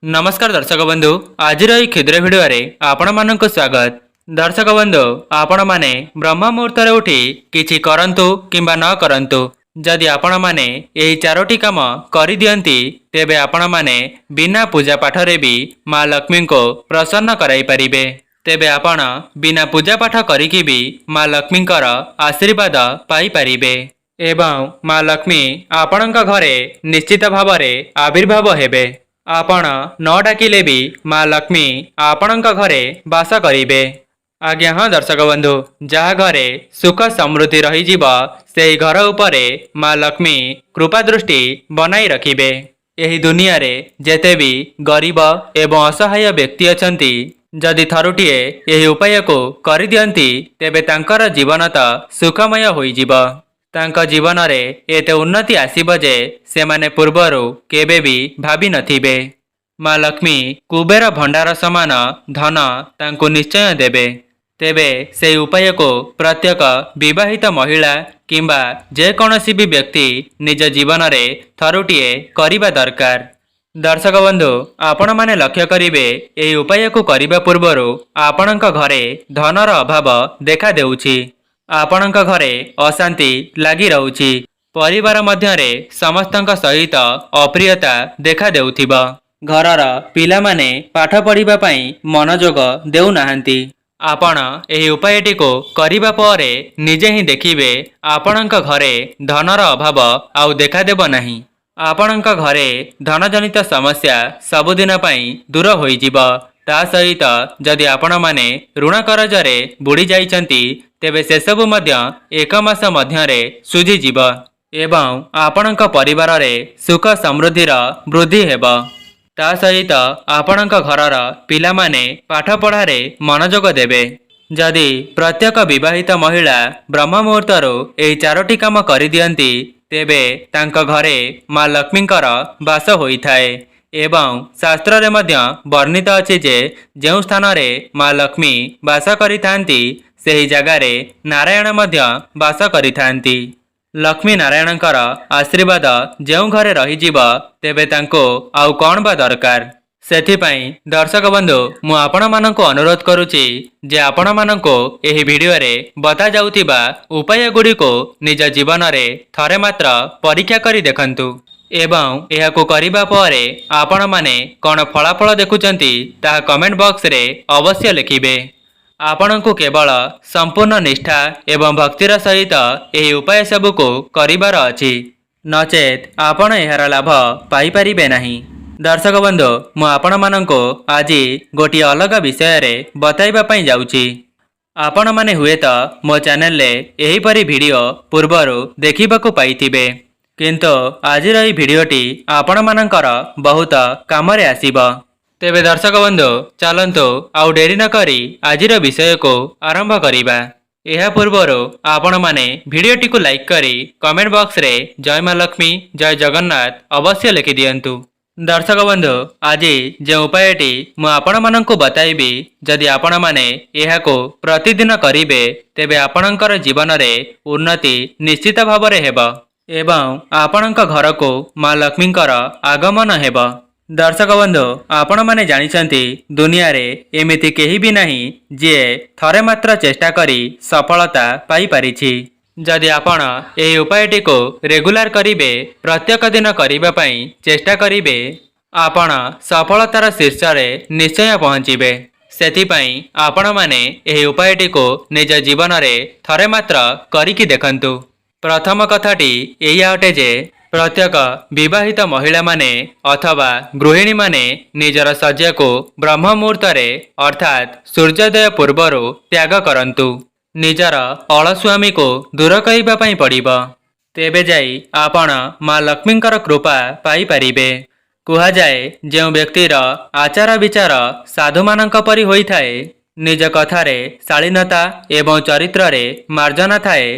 नमस्कार दर्शक बंधु आज क्षुद्र भिडियो आपण मानक स्वागत। दर्शक बंधु आपण माने ब्रह्म मुहूर्त उठी किछि करंतु किंबा न करंतु जदि आपण माने एही चारोटी काम करि दियंती तेबे आपण माने बिना पूजा पाठ रे भी मां लक्ष्मी को प्रसन्न कराई परिबे। तेबे आपण बिना पूजा पाठ करिकि भी मां लक्ष्मी आशीर्वाद पाई परिबे एवं मां लक्ष्मी आपणक घरे निश्चित भावरे आविर्भाव हेबे। आपण न डाकिले भी मां लक्ष्मी आपणक घरे वास करिबे। आज्ञा हाँ दर्शक बंधु जहा घरे सुख समृद्धि रही जीव से घर उपरे मां लक्ष्मी कृपा दृष्टि बनाई रखिबे। एही दुनिया रे जेते भी गरीब एवं असहाय व्यक्ति अछंती जदि थरुटिए एही उपाय को करि दियंती तेबे तांकर जीवन तो सुखमय होई जीव। तांका जीवन रे एते उन्नति आसीब जे सेमाने पूर्वरु केबे भी भाबी नथिबे। मां लक्ष्मी कुबेर भंडार समान धन तांको निश्चय देबे। तेबे से उपाय को प्रत्येक विवाहित महिला किंबा जे कौनसी भी व्यक्ति निज जीवन रे थरुटिए करिबा दरकार। दर्शक बंधु आपण माने लक्ष्य करिवे एही उपाय को करिबा पूर्वरु आपणक घरे धनर अभाव देखा देउछि। आपणक घरे अशांति लागी रहउछि। परिवार मध्यरे समस्तंक सहित अप्रियता देखा देउथिबा। घरर पिला माने पाठ पढ़िबा पई मनोयोग देउ नाहंती। आपण एही उपायटी को करिबा परे निजे ही देखिबे आपणक घरे धनर अभाव आउ देखा देब नाही। आपणक घरे धनजनित समस्या सबुदिन पई दूर होई जिवो। ता सहित जदि आपण माने ऋण करजरे बुड़ी जाइचंती तेबे से सबु मध्य एक मास मध्यरे सुझी जीव एवं आपणक परिवार रे सुख समृद्धिर वृद्धि हेबो। ता सहित आपणक घरर पिला माने पाठ पढ़ारे मनोयोग देबे। जदि प्रत्येक विवाहित महिला ब्रह्म मुहूर्तरु एही चारोटी काम करि दियंती तेबे तांक घरे मां लक्ष्मींकर वास होइथाए एवं शास्त्र रे मध्य वर्णित अछि जे जेउ स्थान रे मां लक्ष्मी वास करिथांती सेही जगारे नारायण मध्य वास करिथांती। लक्ष्मी नारायणकर आशीर्वाद जेउ घरे रही जीव तेबे तांको आउ कोन बा दरकार। सेथिपाई दर्शक बंधु मु आपण माननको अनुरोध करूची जे आपण माननको एही वीडियो रे बता जाउतिबा उपाय गुडी को निज जीवन रे थरे मात्र परीक्षा करी देखंतु एवं एहाको करिबा परे आपण माने कोन फलाफल देखुचंती ता कमेंट बॉक्स रे अवश्य लिखिबे। आपणको केवल संपूर्ण निष्ठा एवं भक्तिर सहित एही उपाय सबु को करिबार अछि नचेत आपण एहार लाभ पाई परिबे नाही। दर्शक बंधु मु आपण माननको आज गोटी अलग विषय रे बताइबा पई जाउची। आपण माने हुएत मो चैनल रे एही परी वीडियो पूर्वरु देखिबाकू पाइथिबे किंतु आज रही वीडियोटी आपण मानकर बहुत काम रे आसीबो। तेबे दर्शक बंधु चलंतु आउ डेरी न करी आजिर विषय को आरंभ करिबा। एहा पूर्वरु आपण माने वीडियोटी को लाइक करी कमेंट बॉक्स रे जय मां लक्ष्मी जय जगन्नाथ अवश्य लिखि दियंतु। दर्शक बंधु आज जे उपायटी मु आपण माननको बताइबी जदि आपण माने एहा को प्रतिदिन करिवे तेबे आपणकर जीवन रे उन्नति निश्चित भावरे हेबो एवं आपणक घर को मां लक्ष्मींकर आगमन हेबो। दर्शक बंधु आपण माने जानिचंती दुनिया रे एमिति केही भी नाही जे थरे मात्र चेष्टा करी सफलता पाई परिछि। जदि आपण एही उपायटी को रेगुलर करिवे प्रत्येक दिन करिबा पई चेष्टा करिवे आपण सफलतार शीर्ष रे निश्चय पहुंचिबे। सेथिपई आपण माने एही उपायटी को निज जीवन रे थरे मात्र करिकि देखंतु। प्रथम कथाटी एया अटे जे प्रत्येक विवाहित महिला माने अथवा गृहिणी माने निजर शଯ୍ୟା को ब्रह्म मुहूर्त रे अर्थात सूर्योदय पूर्वरु त्याग करंतु। निजर अलस्वामी को दूर करिबा पई पड़िबो तेबे जाई आपण मां लक्ष्मींकर कृपा पाई परिबे। कुहा जाए जेउ व्यक्तिर आचार विचार साधु मानक परि होई थाए निज कथारे शालीनता एवं चरित्र रे मार्जना थाए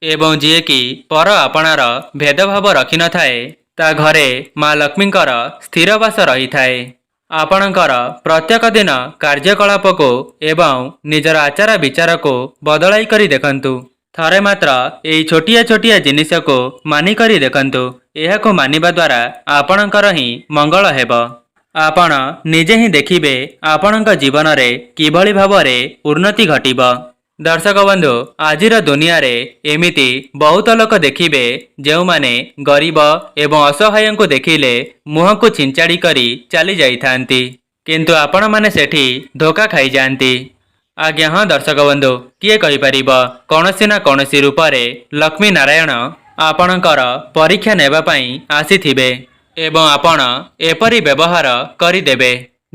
एवं जी की पर आपणार भेदभाव रखि न थाए ता घरे मां लक्ष्मींकर स्थिरवास रही थाए। आपणकर प्रत्येक दिन कार्यकलाप को एवं निजर आचार विचार को बदलाई करी देखंतु। थरे मात्र एई छोटिया छोटिया जिनिस को मानी करी देखंतु। एहा को मानिबा द्वारा आपणकर ही मंगल हेबो। आपण निजे ही देखिबे आपणक जीवन रे किभଳି भाବରେ उन्नति घटिब। दर्शक बंधु आजिर दुनिया रे एमिति बहुत लोक देखिबे जो माने गरीब एवं असहाय को देखिले मुह को छिंचाड़ी करी चली जाइथांती किंतु आपण माने सेठी धोखा खाई जानती। आज्ञा हाँ दर्शक बंधु किए कहि परिब कौनसी ना कौनसी रूप रे लक्ष्मी नारायण आपणकर परीक्षा नेबा पई आसीथिबे एवं आपण एपरी व्यवहार करिदेबे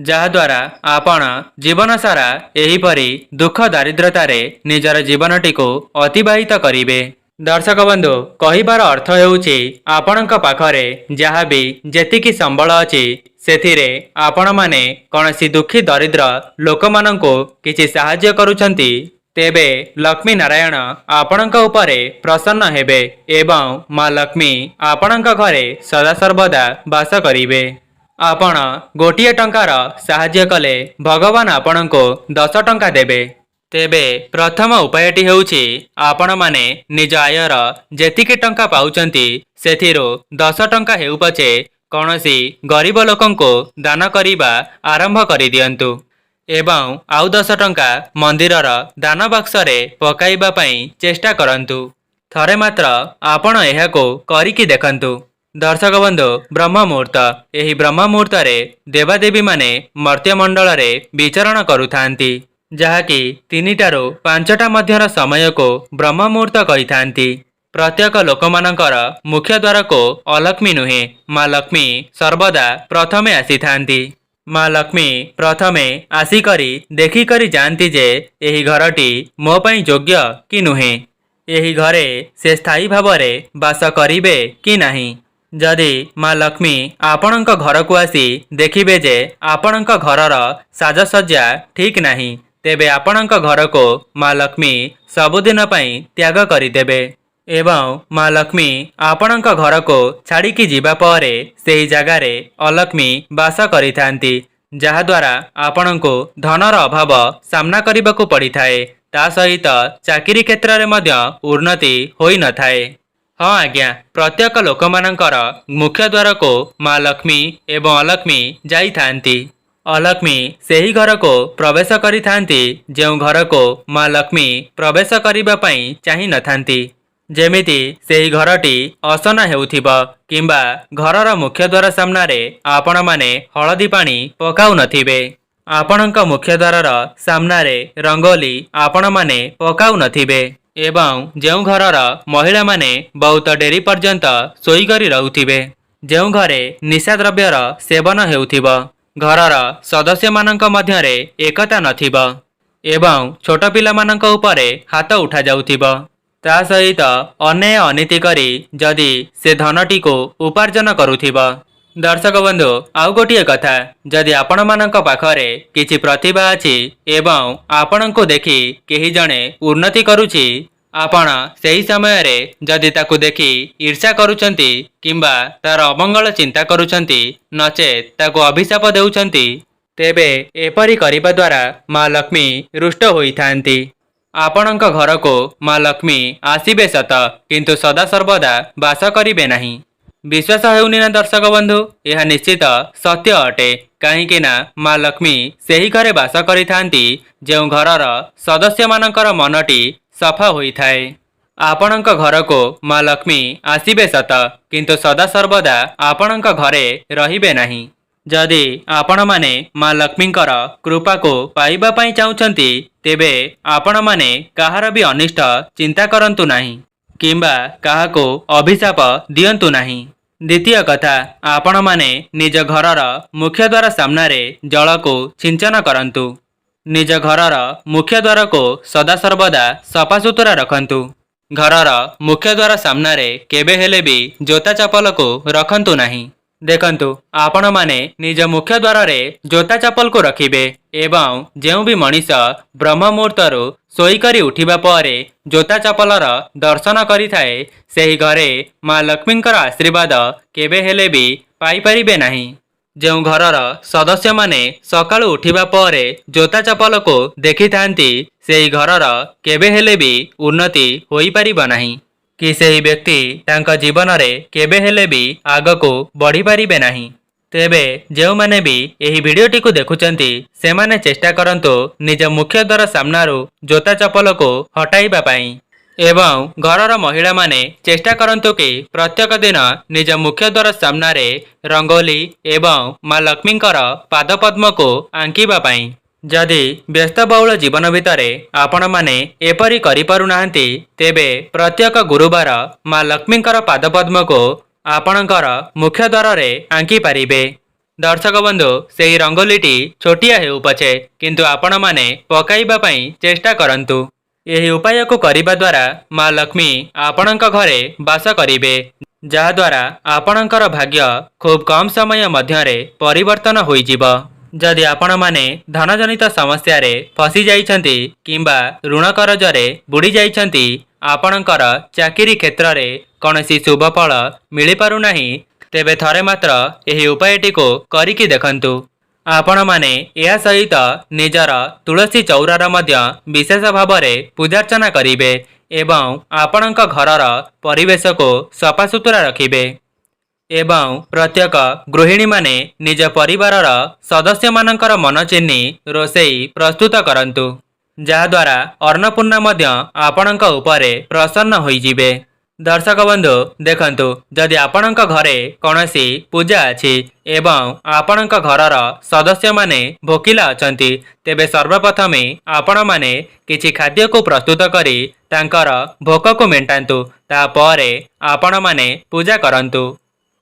जहाद्वारा आपण जीवन सारा एहीपरी दुख दारिद्रतारे निजर जीवनटी को अतिबाहित करिबे। दर्शक बंधु कहिबार अर्थ हेउछि आपणक पाखरे जहाँ भी जेतिकी संबल अछि सेथिरे आपण माने कौनसी दुखी दरिद्र लोक माननको किछि साहाय्य करूछंती तेबे लक्ष्मी नारायण आपणक उपरे प्रसन्न हेबे एवं माँ लक्ष्मी आपणक घरे सदा सर्वदा वास करिबे। आपण गोटिए टंकार साहाय्य कले भगवान आपणको 10 टंका देबे। तेबे प्रथम उपायटी हेउछि आपण माने निज आयर जेतिकी टंका पाउचंती सेथिरो 10 टंका हेउ पछे कौनसी गरीब लोकंको दान करिबा आरंभ करि दियंतु एवं आउ 10 टंका मंदिरर दान बक्स रे पकाइबा पई चेष्टा करंतु। थरे मात्र आपण एहाको करिकी देखंतु। दर्शक बंधु ब्रह्म मुहूर्त एही ब्रह्म मुहूर्त रे देवादेवी माने मर्त्य मंडल रे विचरण करुथांती जहाँकि 3टारू 5टा मध्यर समय को ब्रह्म मुहूर्त कहिथांती। प्रत्येक लोकमानंकर मुख्य द्वार को अलक्ष्मी नुहे माँ लक्ष्मी सर्वदा प्रथमे आसीथांती। माँ लक्ष्मी प्रथमे आसिकरी देखिकरी जानती जे एही घरटी मो पई योग्य कि नुहे, एही घरे से स्थायी भावरे बास करिबे कि नाही। जदि माँ लक्ष्मी आपणक घर को आसी देखिबे जे आपणक घरर साजसज्जा ठीक नाही तेबे आपणक घर को माँ लक्ष्मी सबुदिन पई त्याग करिदेबे एवं माँ लक्ष्मी आपणक घर को छाड़िकी जीवा परे सेही जगारे अलक्ष्मी बास करिथांती जहाद्वारा आपणको धनर अभाव सामना करिबाकू पड़िथाए ता सहित चाकिरी क्षेत्र रे मध्य उन्नति होई न थाए। हाँ आज्ञा प्रत्येक लोकमानंकर मुख्य द्वार को माँ लक्ष्मी एवं अलक्ष्मी जाइथांती। अलक्ष्मी सेही घर को प्रवेश करिथांती जेउ घर को माँ लक्ष्मी प्रवेश करिबा पई चाहि नथांती। जेमिति सेही घरटी असना हेउथिबा किंबा घरर मुख्य द्वार सामनारे आपण माने हळदी पानी पकाउ नथिबे, आपणक मुख्य द्वारर सामनारे रंगोली आपण माने पकाउ नथिबे एवं जेउ घरर महिला माने बहुत डेरी पर्यंत सोई करी रहउथिबे, जेउ घरे निशा द्रव्यर सेवन हेउथिबा, घरर सदस्य मानक मध्यरे एकता नथिबा एवं छोट पिला मानक उपरे हाथ उठा जाउथिबा ता सहित अन्याय अनीति करी जदि से धनटी को उपार्जन करुथिबा। दर्शक बंधु आउ गोटिए कथा जदि आपण मानक पाखरे किछि प्रतिभा अछि एवं आपणको देखि केही जणे उन्नति करूछि आपण सेही समय रे जदि ताकू देखि ईर्ष्या करूछंती किंबा तार अमंगल चिंता करूछंती नचेत ताकू अभिशाप देउछंती तेबे एपरी करिबा द्वारा माँ लक्ष्मी रुष्ट होइथांती। आपणक घर को माँ लक्ष्मी आसीबे सत किंतु सदा सर्वदा बास करिबे नाही। विश्वास हेउनी ना दर्शक बंधु यह निश्चित सत्य अटे कहीं ना माँ लक्ष्मी सेही घरे बास करिथांती जेउ घरर सदस्य मानकर मनटी सफा होइथाए। आपणक घर को माँ लक्ष्मी आसीबे सत किंतु सदा सर्वदा आपणक घरे रहिबे नाही। जदि आपण माने माँ लक्ष्मींकर कृपा को पाइबा पई चाहुचंती तेबे आपण माने काहार भी अनिष्ट चिंता करंतु नाही किंबा काहाको अभिशाप दियंतु नाही। द्वितीय कथा आपण माने निज घरर मुख्य द्वार सामनारे जल को सिंचन करंतु, निज घरर मुख्य द्वार को सदा सर्वदा सफासुतरा रखंतु। घरर मुख्य द्वार सामनारे केबे हेले भी जोता चपल को रखंतु नाही। देखंतु आपण माने निज मुख्य द्वार रे जोता चपल को रखिबे एवं जेउ भी मनीष ब्रह्म मुहूर्तरु सोई करी उठिबा परे जोता चपलर दर्शन करिथाए सेही घरे माँ लक्ष्मींकर आशीर्वाद केबे हेले भी पाई परिबे नाही। जेउ घरर सदस्य माने सकाळु उठिबा परे जोता चपल को देखिथांती सेही घरर केबे हेले भी उन्नति होई परिबा नाही कि सेही व्यक्ति तांका जीवन रे केबे हेले भी आगको बढ़ी परिबे नाही। तेबे जेउमाने भी एही भिडियोटी को देखुचंती सेमाने चेष्टा करंतु निज मुख्य द्वार सामनारू जोता चपल को हटाइबा पाई एवं घरर महिला माने चेष्टा करंतु कि प्रत्येक दिन निज मुख्य द्वार सामनारे रंगोली एवं माँ लक्ष्मींकर पादपद्म को आंकिबा पाई। जदि व्यस्तबहुल जीवन भितरे आपण माने एपरी करि पारु नाहंती तेबे प्रत्येक गुरुवार माँ लक्ष्मींकर पादपद्म को आपणकर मुख्य द्वार रे आंकी पारिबे। दर्शक बंधु सेही रंगोलीटी छोटिया हेउ पछे किंतु आपण माने पकाइबा पई चेष्टा करंतु। एही उपाय को करिबा द्वारा माँ लक्ष्मी आपणक घरे बास करिबे जहा द्वारा आपणकर भाग्य खूब कम समय मध्यरे परिवर्तन होइजिब। जदि आपण माने धनजनित समस्या रे फसी जाइछंती किंबा ऋण करजरे बुड़ी जाइछंती आपणकर चाकरी क्षेत्र रे कौनसी शुभ फल मिली पारु नाही तेबे थरे मात्र एही उपायटी को करिकी देखंतु। आपण माने या सहित निजर तुलसी चौरार मध्य विशेष भाव में पूजार्चना करिबे एवं आपणक घरर परिवेश को सफासुतरा रखिबे एवं प्रत्येक गृहिणी माने निज परिवारर सदस्य मानकर मन चिन्ही रोषेई प्रस्तुत करंतु जहा द्वारा अन्नपूर्णा मध्य आपणक उपरे प्रसन्न होइजिबे। दर्शक बंधु देखंतु जदि आपणक घरे कौनसी पूजा अछि एवं आपणक घरर सदस्य माने भोकिला अछंती तेबे सर्वप्रथमे आपण माने किछि खाद्य को प्रस्तुत करी तांकर भोक को मेंटांतु तापरे आपण माने पूजा करंतु।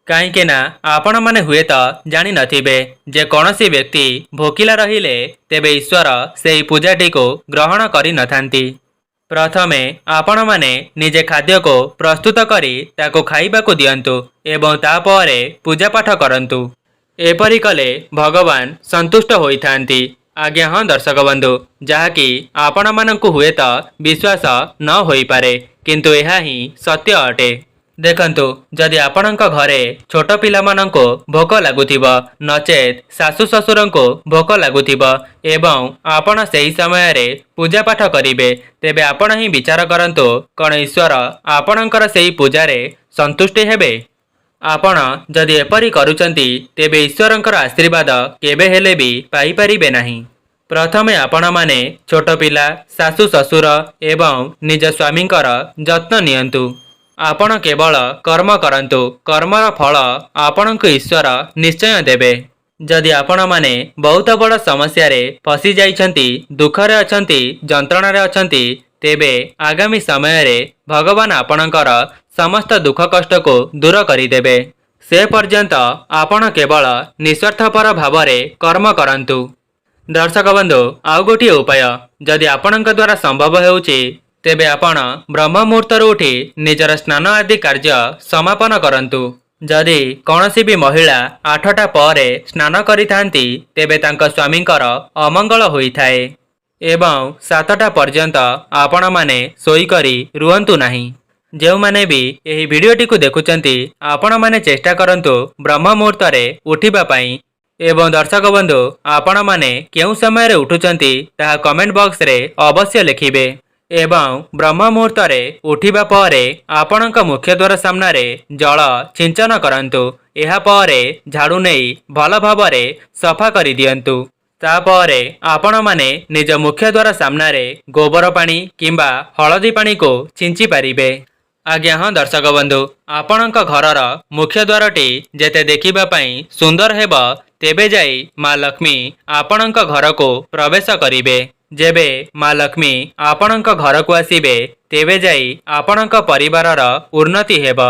काहेकि ना आपण माने हुए तो जानि नथिबे जे कौनसी व्यक्ति भोकिला रहिले तेबे ईश्वर सेही पूजाटी को ग्रहण करि नथांती। प्रथमे आपण माने निजे खाद्य को प्रस्तुत करी ताको खाइबा को दियंतु एवं तापरे पूजा पाठ करंतु। एपरि कले भगवान संतुष्ट होइथांती। आज्ञा हाँ दर्शक बंधु जहाँकि आपण मानंकु हुए तो विश्वास न होई पारे किंतु यह ही सत्य अटे। देखंतु जदि आपणक घरे छोट पिला मानंको भोक लागुथिबो नचेत सासु ससुरंको भोक लागुथिबो एवं आपण सेही समय रे पूजा पाठ करिबे तेबे आपण ही विचार करंतु कोन ईश्वर आपणकर सेही पूजा रे संतुष्टि हेबे। आपण जदि एपरि करूचंती तेबे ईश्वरंकर आशीर्वाद केबे हेले भी पाई परिबे नाही। प्रथमे आपण माने छोट पिला सासु ससुर एवं निज स्वामींकर जत्न नियंतु। आपण केवल कर्म करंतु कर्मर फल आपणक ईश्वर निश्चय देबे। जदि आपण माने बहुत बड़ समस्या रे फसी जाइछंती दुखरे अछंती जंत्रणा रे अछंती तेबे आगामी समय रे भगवान आपणकर समस्त दुख कष्ट को दूर करि देबे। से पर्यंत आपण केवल निस्वार्थपर भाव रे कर्म करंतु। दर्शक बंधु आउ गोटिए उपाय जदि आपणक द्वारा संभव हेउची तेबे आपण ब्रह्म मुहूर्तर उठी निजर स्नान आदि कार्य समापन करंतु। जदि कौनसी भी महिला 8टा परे स्नान करिथांती तेबे तांक स्वामींकर अमंगल होइथाए एवं 7टा पर्यंत आपण माने सोई करी रुहंतु नाही। जेउ माने भी एही भिडियोटी को देखुचंती आपण माने चेष्टा करंतु ब्रह्म मुहूर्तरे उठिबा पाई एवं दर्शक बंधु आपण माने केउ समय रे उठुचंती ताहा कमेंट बॉक्स रे अवश्य लिखिबे एवं ब्रह्म मुहूर्तरे उठिबा परे आपणक मुख्य द्वार सामनारे जल छिंचन करंतु। एहा परे झाड़ू नहीं भल भावरे सफा करि दियंतु। तापरे आपण माने निज मुख्य द्वार सामनारे गोबर पानी किंबा हलदी पानी को छिंची पारिबे। आज्ञा हाँ दर्शक बंधु आपणक घरर मुख्य द्वारटी जेते देखिबा पई सुंदर हेबो तेबे जाई माँ लक्ष्मी आपणक घर को प्रवेश करिबे। जेबे माँ लक्ष्मी आपणक घर को आसीबे तेबे जाई आपणक परिवारर उन्नति हेब।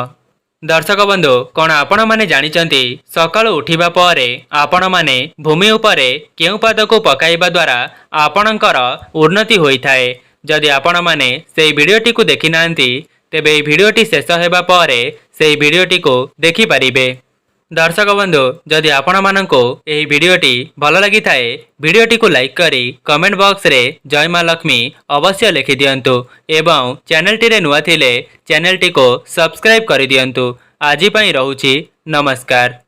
दर्शक बंधु कौन आपण माने जानिचंती सकाळु उठिबा परे आपण माने भूमि उपरे केउ पाद को पकाइबा द्वारा आपणकर उन्नति होइथाए। जदि आपण माने सेही भिडियोटी को देखि नांती तेबे एही भिडियोटी शेष हेबा परे सेही भिडियोटी को देखि पारिबे। दर्शक बंधु जदि आपण मानंको एही भिडियोटी भल लगी थाए भिडियोटी को लाइक करी कमेंट बॉक्स रे जय माँ लक्ष्मी अवश्य लिखि दियंतु एवं चैनलटी रे नुआ थिले चैनलटी को सब्सक्राइब करि दियंतु। आजि पई रहूछि नमस्कार।